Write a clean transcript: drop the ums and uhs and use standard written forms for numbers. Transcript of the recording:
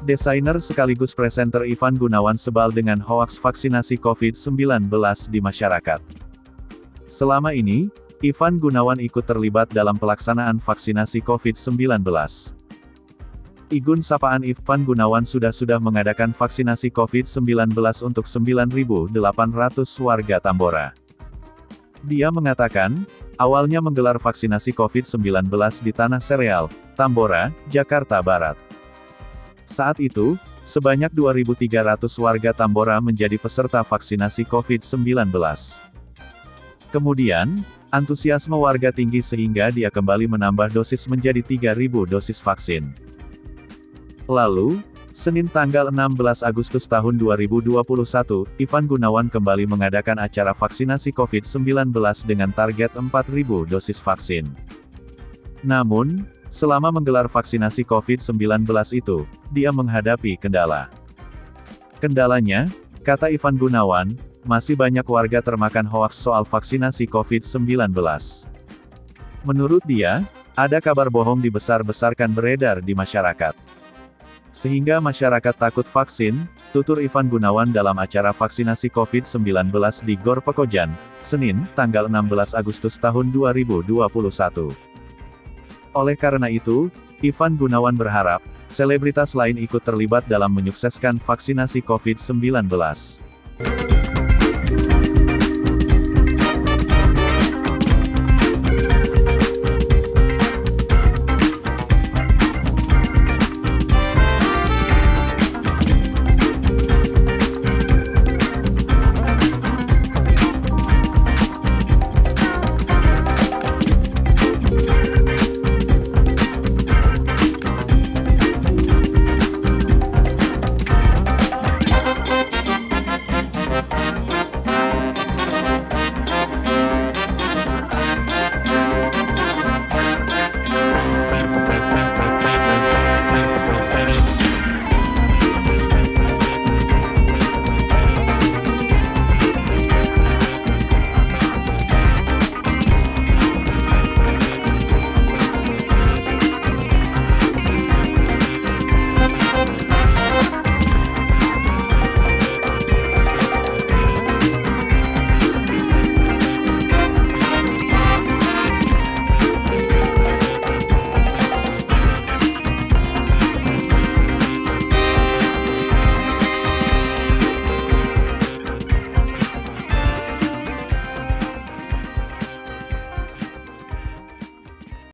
Desainer sekaligus presenter Ivan Gunawan sebal dengan hoaks vaksinasi COVID-19 di masyarakat. Selama ini, Ivan Gunawan ikut terlibat dalam pelaksanaan vaksinasi COVID-19. Igun sapaan Ivan Gunawan sudah mengadakan vaksinasi COVID-19 untuk 9.800 warga Tambora. Dia mengatakan, awalnya menggelar vaksinasi COVID-19 di Tanah Sereal, Tambora, Jakarta Barat. Saat itu, sebanyak 2.300 warga Tambora menjadi peserta vaksinasi COVID-19. Kemudian, antusiasme warga tinggi sehingga dia kembali menambah dosis menjadi 3.000 dosis vaksin. Lalu, Senin tanggal 16 Agustus tahun 2021, Ivan Gunawan kembali mengadakan acara vaksinasi COVID-19 dengan target 4.000 dosis vaksin. Namun, selama menggelar vaksinasi COVID-19 itu, dia menghadapi kendala. Kendalanya, kata Ivan Gunawan, masih banyak warga termakan hoaks soal vaksinasi COVID-19. Menurut dia, ada kabar bohong dibesar-besarkan beredar di masyarakat. Sehingga masyarakat takut vaksin, tutur Ivan Gunawan dalam acara vaksinasi COVID-19 di Gor Pekojan, Senin, tanggal 16 Agustus tahun 2021. Oleh karena itu, Ivan Gunawan berharap, selebritas lain ikut terlibat dalam menyukseskan vaksinasi COVID-19.